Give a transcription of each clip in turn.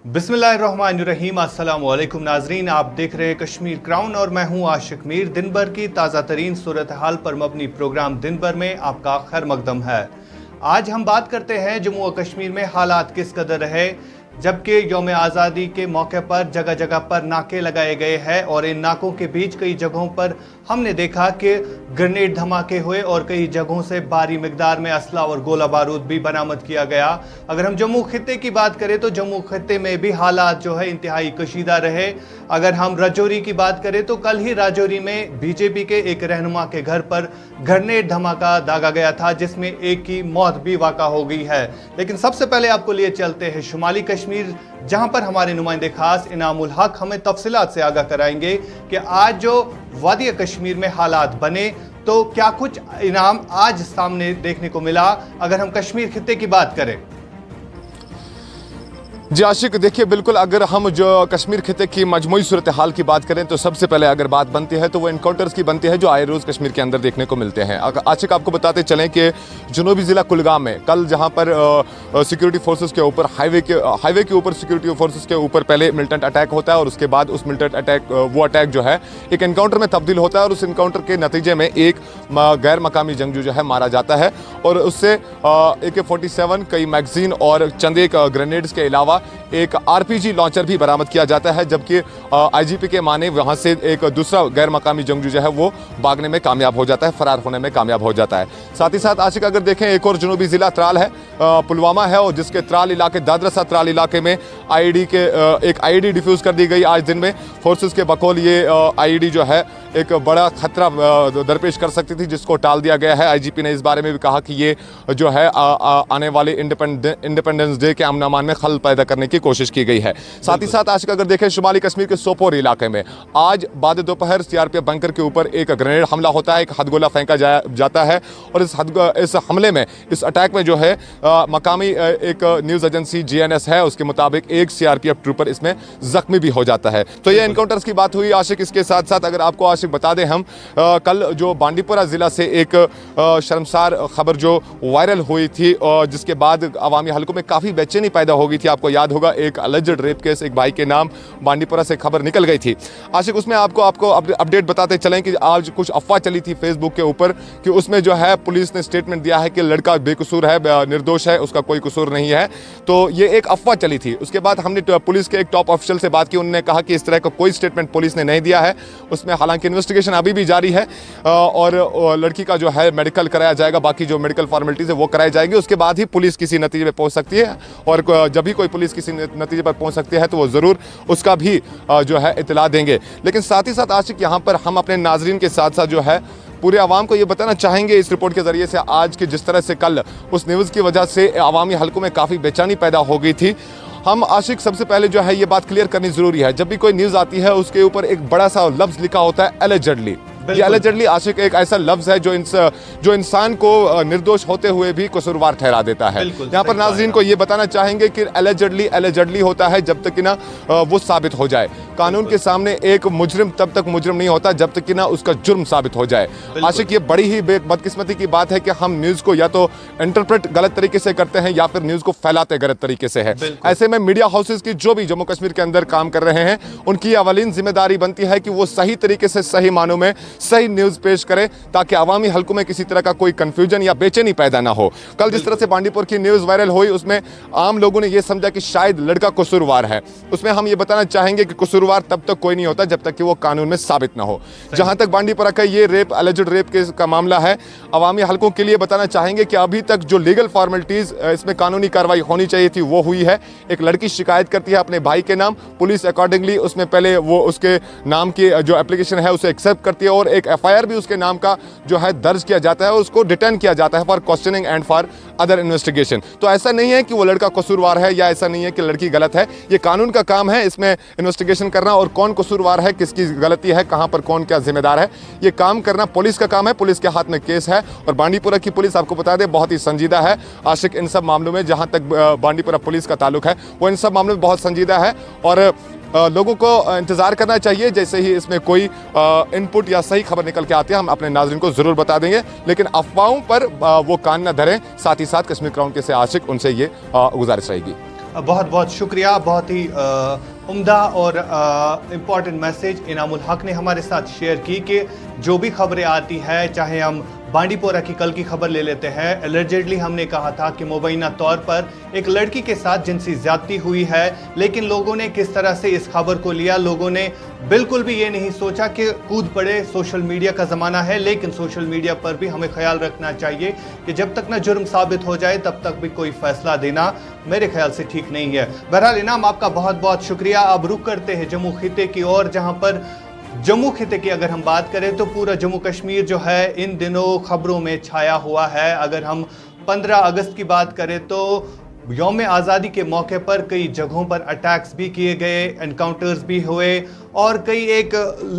बिस्मिल्लाहिर्रहमानिर्रहीम। अस्सलाम वालेकुम नाजरीन, आप देख रहे हैं कश्मीर क्राउन और मैं हूं आशिक मीर। दिन भर की ताज़ा तरीन सूरत हाल पर मबनी प्रोग्राम दिन भर में आपका खैर मकदम है। आज हम बात करते हैं जम्मू और कश्मीर में हालात किस कदर रहे, जबकि यौम आज़ादी के मौके पर जगह जगह पर नाके लगाए गए हैं और इन नाकों के बीच कई जगहों पर हमने देखा कि ग्रेनेड धमाके हुए और कई जगहों से भारी मिकदार में असला और गोला बारूद भी बरामद किया गया। अगर हम जम्मू खित्ते की बात करें तो जम्मू खित्ते में भी हालात जो है इंतहाई कशीदा रहे। अगर हम राजौरी की बात करें तो कल ही राजौरी में बीजेपी के एक रहनुमा के घर पर ग्रेनेड धमाका दागा गया था, जिसमें एक की मौत भी वाक़ा हो गई है। लेकिन सबसे पहले आपको लिए चलते हैं शुमाली कश्मीर, जहां पर हमारे नुमाइंदे खास इनामुल हक हमें तफसीलात से आगाह कराएंगे कि आज जो वादी कश्मीर में हालात बने तो क्या कुछ इनाम आज सामने देखने को मिला। अगर हम कश्मीर खित्ते की बात करें जी आशिक, देखिए बिल्कुल, अगर हम जो कश्मीर खिते की मजमूई सूरत हाल की बात करें तो सबसे पहले अगर बात बनती है तो वो इनकाउंटर्स की बनती है जो आए रोज़ कश्मीर के अंदर देखने को मिलते हैं। आशिक, आपको बताते चलें कि जनूबी ज़िला कुलगाम में कल जहां पर सिक्योरिटी फोर्सेस के ऊपर हाईवे के ऊपर सिक्योरिटी फोर्सेस के ऊपर पहले मिलिटेंट अटैक होता है और उसके बाद उस मिलिटेंट अटैक जो है एक एनकाउंटर में तब्दील होता है और उस एनकाउंटर के नतीजे में एक गैर मकामी जंगजू जो है मारा जाता है और उससे AK-47 कई मैगजीन और चंद एक ग्रेनेड्स के अलावा एक RPG लॉन्चर भी बरामद किया जाता है, जबकि IGP के माने वहां से एक दूसरा गैर मकामी जंगजू जो है वो भागने में कामयाब हो जाता है, फरार होने में कामयाब हो जाता है। साथ ही साथ आशिक, अगर देखें एक और जनूबी जिला त्राल है, पुलवामा है, और जिसके त्राल इलाके दादरसा त्राल इलाके में एक IED डिफ्यूज कर दी गई आज दिन में। फोर्सेस के बकौल ये IED जो है एक बड़ा खतरा दरपेश कर सकती थी, जिसको टाल दिया गया है। IGP ने इस बारे में भी कहा कि ये जो है आने वाले इंडिपेंडेंस डे के अमन अमान में खलल पैदा करने की कोशिश की गई है। साथ ही साथ आशिक, अगर देखें शुमाली कश्मीर के सोपोर इलाके में आज बाद दोपहर CRPF बंकर के ऊपर एक ग्रेनेड हमला होता है, एक हथगोला फेंका जाता है और इस हमले में, इस अटैक में जो है मकामी एक न्यूज़ एजेंसी GNS है, उसके मुताबिक एक CRPF ट्रूपर इसमें जख्मी भी हो जाता है। तो ये एनकाउंटर्स की बात हुई आशिक। इसके साथ साथ अगर आपको आशिक बता दें हम, कल जो बांडीपुरा ज़िला से एक शर्मसार खबर जो वायरल हुई थी और जिसके बाद अवामी हलकों में काफ़ी बेचैनी पैदा हो गई थी। आपको याद होगा एक अलेज्ड रेप केस, एक भाई के नाम बांडीपुरा से खबर निकल गई थी आशिक। उसमें आपको अपडेट बताते चलें कि आज कुछ अफवाह चली थी फेसबुक के ऊपर कि उसमें जो है पुलिस ने स्टेटमेंट दिया है कि लड़का बेकसूर है, निर्दोष है, उसका कोई कसूर नहीं है। तो ये एक अफवाह चली थी। उसके बाद हमने पुलिस के एक टॉप ऑफिशियल से बात की, उन्होंने कहा कि इस तरह का कोई स्टेटमेंट पुलिस ने नहीं दिया है। उसमें हालांकि इन्वेस्टिगेशन अभी भी जारी है और लड़की का जो है मेडिकल कराया जाएगा, बाकी जो मेडिकल फॉर्मेलिटीज है वो कराई जाएंगी। उसके बाद ही पुलिस किसी नतीजे पर पहुंच सकती है और जब भी कोई पुलिस किसी नतीजे पर पहुंच सकती है तो वो ज़रूर उसका भी जो है इतला देंगे। लेकिन साथ ही साथ आशिक, यहाँ पर हम अपने नाजरीन के साथ साथ जो है पूरे आवाम को ये बताना चाहेंगे इस रिपोर्ट के ज़रिए से आज के जिस तरह से कल उस न्यूज़ की वजह से अवामी हलकों में काफ़ी बेचैनी पैदा हो गई थी। हम आशिक सबसे पहले जो है ये बात क्लियर करनी ज़रूरी है, जब भी कोई न्यूज़ आती है उसके ऊपर एक बड़ा सा लफ्ज़ लिखा होता है एलिजेडली। ये एलिजेडली आशिक एक ऐसा लफ्ज़ है जो इंसान को निर्दोष होते हुए भी कसूरवार ठहरा देता है। यहाँ पर नाज़रीन को ये बताना चाहेंगे कि एलिजेडली होता है जब तक कि ना वो साबित हो जाए। कानून के सामने एक मुजरिम तब तक मुजरिम नहीं होता जब तक कि ना उसका जुर्म साबित हो जाए। आशिक, ये बड़ी ही बदकिस्मती की बात है कि हम न्यूज़ को या तो इंटरप्रेट गलत तरीके से करते हैं या फिर न्यूज़ को फैलाते गलत तरीके से है। ऐसे में मीडिया हाउसेस की जो भी जम्मू कश्मीर के अंदर काम कर रहे हैं उनकी अवलीन जिम्मेदारी बनती है कि वो सही तरीके से सही मानों में सही न्यूज़ पेश करें ताकि अवामी हलकों में किसी तरह का कोई कंफ्यूजन या बेचैनी पैदा ना हो। कल जिस तरह से बांडीपुर की न्यूज़ वायरल हुई उसमें आम लोगों ने यह समझा कि शायद लड़का कसूरवार है। उसमें हम ये बताना चाहेंगे कि कसूरवार तब तक कोई नहीं होता जब तक कि वो कानून में साबित ना हो। जहां तक बांडीपुरा का ये अलेज्ड रेप केस का मामला है, अवामी हलकों के लिए बताना चाहेंगे कि अभी तक जो लीगल फॉर्मेलिटीज़ इसमें कानूनी कार्रवाई होनी चाहिए थी वो हुई है। एक लड़की शिकायत करती है अपने भाई के नाम, पुलिस अकॉर्डिंगली उसमें पहले वो उसके नाम की जो एप्लीकेशन है उसे एक्सेप्ट करती है और एक FIR भी उसके नाम का जो है दर्ज किया जाता है, उसको डिटेन किया जाता है for questioning and for other investigation. तो ऐसा नहीं है कि वो लड़का कसूरवार है या ऐसा नहीं है कि लड़की गलत है। ये कानून का काम है इसमें इन्वेस्टिगेशन करना और कौन कसूरवार है, किसकी गलती है, कहां पर कौन क्या जिम्मेदार है, ये काम करना पुलिस का काम है। पुलिस के हाथ में केस है और बांडीपुरा की पुलिस आपको बता दें बहुत ही संजीदा है आशिक इन सब मामलों में। जहां तक बांडीपुरा पुलिस का ताल्लुक है वो इन सब मामलों में बहुत संजीदा है और लोगों को इंतज़ार करना चाहिए। जैसे ही इसमें कोई इनपुट या सही खबर निकल के आती है हम अपने नाज़रीन को ज़रूर बता देंगे, लेकिन अफवाहों पर वो कान न धरें। साथ ही साथ कश्मीर क्राउन के से आशिक उनसे ये गुजारिश रहेगी। बहुत बहुत शुक्रिया। बहुत ही उम्दा और इम्पॉर्टेंट मैसेज इनामुल हक ने हमारे साथ शेयर की कि जो भी खबरें आती है, चाहे हम बांडीपोरा की कल की खबर ले लेते हैं, एलिजेडली हमने कहा था कि मुबैना तौर पर एक लड़की के साथ जिनसी ज्यादती हुई है, लेकिन लोगों ने किस तरह से इस खबर को लिया, लोगों ने बिल्कुल भी ये नहीं सोचा कि कूद पड़े। सोशल मीडिया का ज़माना है, लेकिन सोशल मीडिया पर भी हमें ख्याल रखना चाहिए कि जब तक ना जुर्म साबित हो जाए तब तक भी कोई फैसला देना मेरे ख्याल से ठीक नहीं है। बहरहाल इनाम, आपका बहुत बहुत शुक्रिया। अब रुक करते हैं जम्मू खिते की ओर, जहां पर जम्मू खिते की अगर हम बात करें तो पूरा जम्मू कश्मीर जो है इन दिनों खबरों में छाया हुआ है। अगर हम 15 अगस्त की बात करें तो यौम आज़ादी के मौके पर कई जगहों पर अटैक्स भी किए गए, एनकाउंटर्स भी हुए और कई एक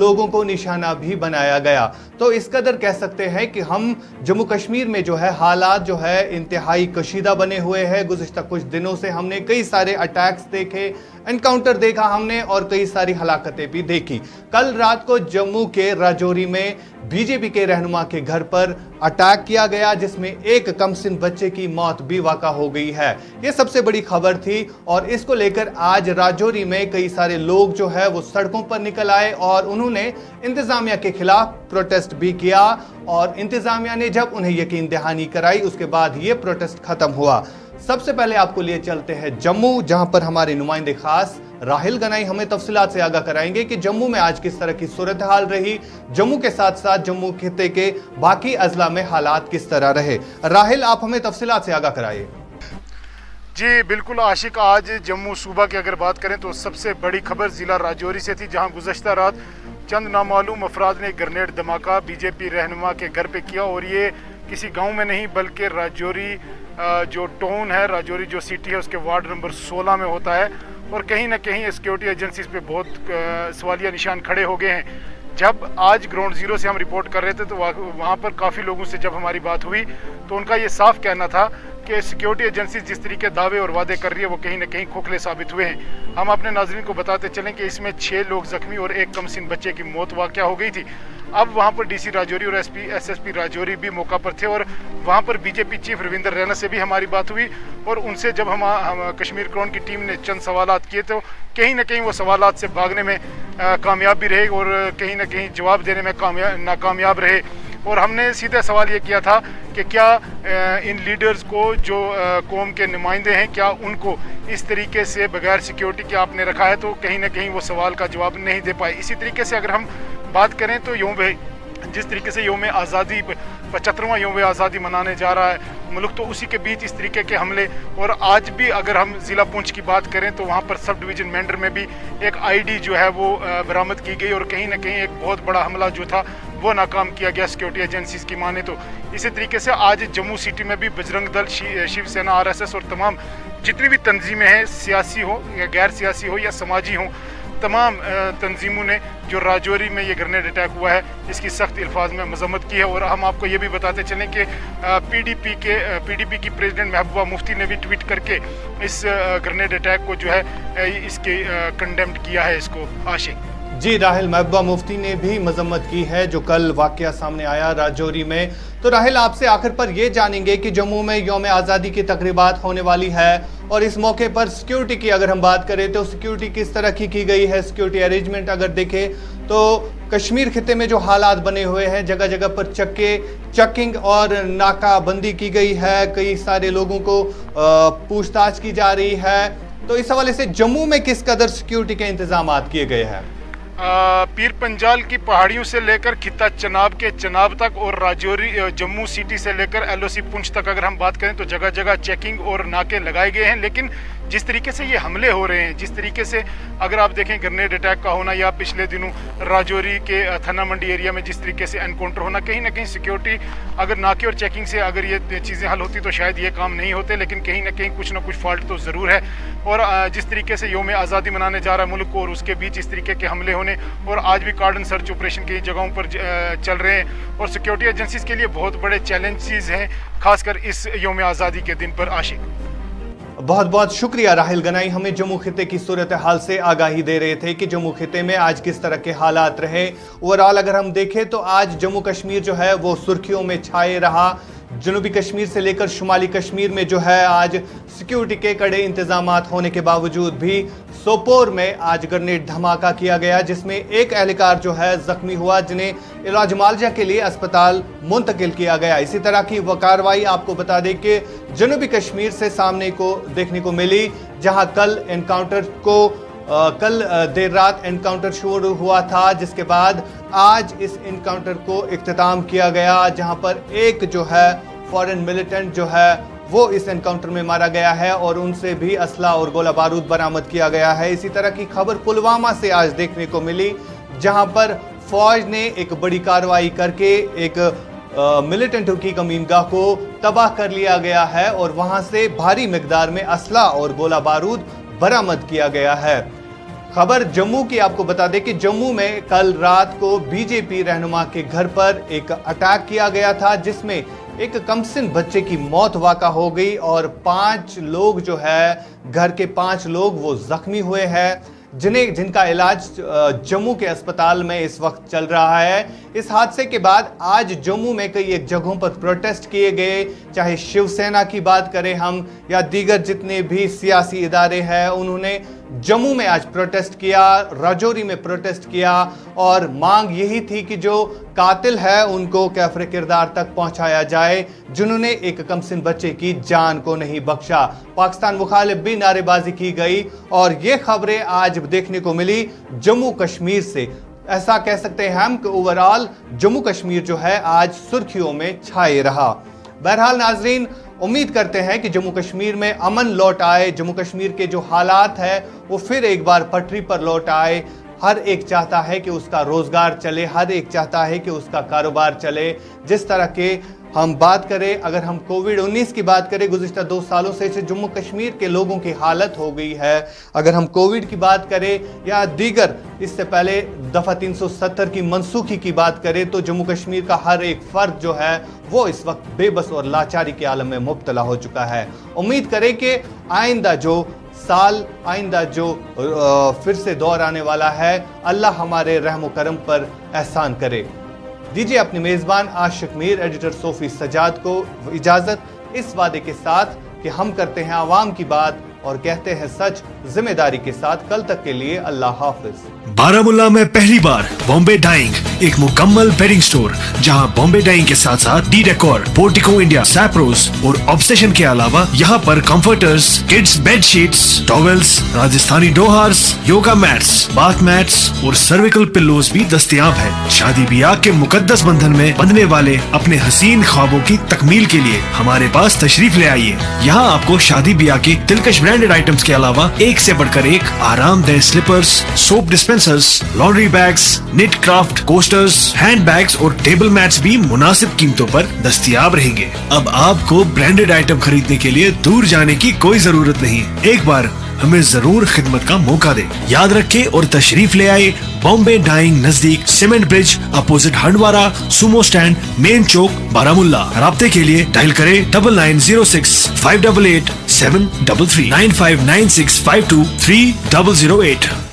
लोगों को निशाना भी बनाया गया। तो इस कदर कह सकते हैं कि हम जम्मू कश्मीर में जो है हालात जो है इंतहाई कशीदा बने हुए हैं। गुज़िश्ता कुछ दिनों से हमने कई सारे अटैक्स देखे, एनकाउंटर देखा हमने और कई सारी हलाकतें भी देखी। कल रात को जम्मू के राजौरी में बीजेपी के रहनुमा के घर पर अटैक किया गया, जिसमें एक कमसिन बच्चे की मौत भी वाक़ा हो गई है। ये सबसे बड़ी खबर थी और इसको लेकर आज राजौरी में कई सारे लोग जो है वो सड़कों पर निकल आए और उन्होंने इंतजामिया के खिलाफ प्रोटेस्ट भी किया और इंतजामिया ने जब उन्हें यकीन दहानी कराई उसके बाद ये प्रोटेस्ट खत्म हुआ। सबसे पहले आपको लिए चलते हैं जम्मू, जहां पर हमारे नुमाइंदे खास राहिल गनाई हमें तफसीलात से आगाह कराएंगे कि जम्मू में आज किस तरह की सूरत हाल रही, जम्मू के साथ साथ जम्मू खिते के बाकी अजला में हालात किस तरह रहे। राहिल, आप हमें तफसीलात से आगाह कराइए। जी बिल्कुल आशिक, आज जम्मू सूबा की अगर बात करें तो सबसे बड़ी खबर ज़िला राजौरी से थी, जहां गुज़श्ता रात चंद नामालूम अफराद ने ग्रेनेड धमाका बीजेपी रहनुमा के घर पे किया और ये किसी गांव में नहीं बल्कि राजौरी जो टाउन है, राजौरी जो सिटी है उसके वार्ड नंबर 16 में होता है। और कहीं ना कहीं सिक्योरिटी एजेंसीज पे बहुत सवालिया निशान खड़े हो गए हैं। जब आज ग्राउंड जीरो से हम रिपोर्ट कर रहे थे तो वहाँ पर काफ़ी लोगों से जब हमारी बात हुई तो उनका ये साफ कहना था कि सिक्योरिटी एजेंसी जिस तरीके दावे और वादे कर रही है वो कहीं ना कहीं खोखले साबित हुए हैं। हम अपने नाज़रीन को बताते चलें कि इसमें 6 लोग जख्मी और एक कमसिन बच्चे की मौत वाक़या हो गई थी। अब वहाँ पर डीसी राजौरी और एसएसपी राजौरी भी मौका पर थे और वहाँ पर बीजेपी चीफ रविंदर रैना से भी हमारी बात हुई और उनसे जब हम कश्मीर क्राउन की टीम ने चंद सवालात किए तो कहीं ना कहीं वो सवालात से भागने में कामयाब भी रहे और कहीं ना कहीं जवाब देने में नाकामयाब रहे। और हमने सीधा सवाल ये किया था कि क्या इन लीडर्स को जो कौम के नुमाइंदे हैं क्या उनको इस तरीके से बगैर सिक्योरिटी के आपने रखा है, तो कहीं ना कहीं वो सवाल का जवाब नहीं दे पाए। इसी तरीके से अगर हम बात करें तो जिस तरीके से यौम आज़ादी 75वां यौम आज़ादी मनाने जा रहा है मुल्क, तो उसी के बीच इस तरीके के हमले। और आज भी अगर हम ज़िला पुंछ की बात करें तो वहाँ पर सब डिवीज़न मेंढर में भी एक आईडी जो है वो बरामद की गई और कहीं ना कहीं एक बहुत बड़ा हमला जो था वो नाकाम किया गया सिक्योरिटी एजेंसीज की माने तो। इसी तरीके से आज जम्मू सिटी में भी बजरंग दल, शिवसेना, आरएसएस और तमाम जितनी भी तंजीमें हैं, सियासी हो या गैर सियासी हो या समाजी हो, तमाम तंजीमों ने जो राजौरी में ये ग्रेनेड अटैक हुआ है इसकी सख्त अल्फाज में मजम्मत की है। और हम आपको ये भी बताते चलें कि पीडीपी की प्रेसिडेंट महबूबा मुफ्ती ने भी ट्वीट करके इस ग्रेनेड अटैक को जो है इसके कंडेम्ड किया है इसको। आशिक जी, राहिल, महबूबा मुफ्ती ने भी मजम्मत की है जो कल वाकया सामने आया राजौरी में। तो राहिल, आपसे आखिर पर ये जानेंगे कि जम्मू में यौम आज़ादी की तकरीबात होने वाली है और इस मौके पर सिक्योरिटी की अगर हम बात करें तो सिक्योरिटी किस तरह की गई है, सिक्योरिटी अरेंजमेंट अगर देखें तो कश्मीर खिते में जो हालात बने हुए हैं, जगह जगह पर चेकिंग और नाकाबंदी की गई है, कई सारे लोगों को पूछताछ की जा रही है, तो इस हवाले से जम्मू में किस कदर सिक्योरिटी के इंतजाम किए गए हैं? पीर पंजाल की पहाड़ियों से लेकर खिता चनाब के चनाब तक और राजौरी जम्मू सिटी से लेकर एलओसी पुंछ तक अगर हम बात करें तो जगह जगह चेकिंग और नाके लगाए गए हैं। लेकिन जिस तरीके से ये हमले हो रहे हैं, जिस तरीके से अगर आप देखें ग्रेनेड अटैक का होना या पिछले दिनों राजौरी के थाना मंडी एरिया में जिस तरीके से एनकाउंटर होना, कहीं ना कहीं सिक्योरिटी अगर नाके और चेकिंग से अगर ये चीज़ें हल होती तो शायद ये काम नहीं होते, लेकिन कहीं ना कहीं कुछ ना कुछ फॉल्ट तो ज़रूर है। और जिस तरीके से यौम आज़ादी मनाने जा रहा है मुल्क को और उसके बीच इस तरीके के हमले होने और आज भी कार्डन सर्च ऑपरेशन कई जगहों पर चल रहे हैं और सिक्योरिटी एजेंसीज के लिए बहुत बड़े चैलेंजेस हैं, खासकर इस यौम आज़ादी के दिन पर। आशिक, बहुत बहुत शुक्रिया राहिल गनाई, हमें जम्मू खिते की सूरत हाल से आगाही दे रहे थे कि जम्मू खिते में आज किस तरह के हालात रहे। ओवरऑल अगर हम देखें तो आज जम्मू कश्मीर जो है वो सुर्खियों में छाए रहा। जनूबी कश्मीर से लेकर शुमाली कश्मीर में जो है आज सिक्योरिटी के कड़े इंतजामात होने के बावजूद भी सोपोर में आज ग्रेनेड धमाका किया गया, जिसमें एक एहलकार जो है जख्मी हुआ, जिन्हें इलाज मुआवजा के लिए अस्पताल मुंतकिल किया गया। इसी तरह की वो कार्रवाई आपको बता दें कि जनूबी कश्मीर से सामने को देखने को मिली, जहां कल देर रात एनकाउंटर शुरू हुआ था, जिसके बाद आज इस एनकाउंटर को इख्तिताम किया गया, जहां पर एक जो है फॉरेन मिलिटेंट जो है वो इस एनकाउंटर में मारा गया है और उनसे भी असला और गोला बारूद बरामद किया गया है। इसी तरह की खबर पुलवामा से आज देखने को मिली, जहां पर फौज ने एक बड़ी कार्रवाई करके एक मिलिटेंटों की कमीनगाह को तबाह कर लिया गया है और वहां से भारी मिकदार में असला और गोला बारूद बरामद किया गया है। खबर जम्मू की आपको बता दें कि जम्मू में कल रात को बीजेपी रहनुमा के घर पर एक अटैक किया गया था, जिसमें एक कमसिन बच्चे की मौत वाक़ा हो गई और 5 लोग जो है, घर के 5 लोग वो जख्मी हुए हैं, जिनका इलाज जम्मू के अस्पताल में इस वक्त चल रहा है। इस हादसे के बाद आज जम्मू में कई एक जगहों पर प्रोटेस्ट किए गए, चाहे शिवसेना की बात करें हम या दीगर जितने भी सियासी इदारे हैं, उन्होंने जम्मू में आज प्रोटेस्ट किया, राजौरी में प्रोटेस्ट किया और मांग यही थी कि जो कातिल है उनको कैफरे किरदार तक पहुंचाया जाए, जिन्होंने एक कमसिन बच्चे की जान को नहीं बख्शा। पाकिस्तान मुखालिफ भी नारेबाजी की गई और ये खबरें आज देखने को मिली जम्मू कश्मीर से। ऐसा कह सकते हैं हम कि ओवरऑल जम्मू कश्मीर जो है आज सुर्खियों में छाए रहा। बहरहाल नाजरीन, उम्मीद करते हैं कि जम्मू कश्मीर में अमन लौट आए, जम्मू कश्मीर के जो हालात है वो फिर एक बार पटरी पर लौट आए। हर एक चाहता है कि उसका रोजगार चले, हर एक चाहता है कि उसका कारोबार चले। जिस तरह के हम बात करें, अगर हम कोविड-19 की बात करें, गुज़िश्ता 2 सालों से जम्मू कश्मीर के लोगों की हालत हो गई है। अगर हम कोविड की बात करें या दीगर इससे पहले दफ़ा 370 की मनसूखी की बात करें, तो जम्मू कश्मीर का हर एक फ़र्द जो है वो इस वक्त बेबस और लाचारी के आलम में मुब्तला हो चुका है। उम्मीद करें कि आइंदा जो फिर से दौर आने वाला है, अल्लाह हमारे रहम करम पर एहसान करे। दीजिए अपने मेज़बान आशिक मीर, एडिटर सोफी सजाद को इजाज़त, इस वादे के साथ कि हम करते हैं आवाम की बात और कहते हैं सच जिम्मेदारी के साथ। कल तक के लिए अल्लाह हाफिज। बारामुल्ला में पहली बार बॉम्बे डाइंग, एक मुकम्मल बेडिंग स्टोर, जहां बॉम्बे डाइंग के साथ साथ डी डेकोर, पोर्टिको इंडिया, सैप्रोस और ऑब्सेशन के अलावा यहां पर comforters, kids bed sheets, towels, Rajasthani डोहार्स, योगा मैट्स, बाथ मैट्स और सर्विकल पिल्लोज भी दस्तयाब है। शादी ब्याह के मुकद्दस बंधन में बंधने वाले अपने हसीन ख्वाबों की तकमील के लिए हमारे पास तशरीफ ले आइए। यहाँ आपको शादी ब्याह के दिलकश ब्रांडेड आइटम्स के अलावा एक से बढ़कर एक आरामदेह slippers, soap dispensers, laundry bags, knit craft coasters, hand bags और टेबल मैट्स भी मुनासिब कीमतों पर दस्तयाब रहेंगे। अब आपको ब्रांडेड आइटम खरीदने के लिए दूर जाने की कोई जरूरत नहीं। एक बार हमें जरूर खिदमत का मौका दे। याद रखे और तशरीफ ले आए बॉम्बे डाइंग, नजदीक cement bridge, opposite Handwara sumo stand, main chowk, Baramulla. राब्ते के लिए डायल करें 9906 588 733 9596 52 3008।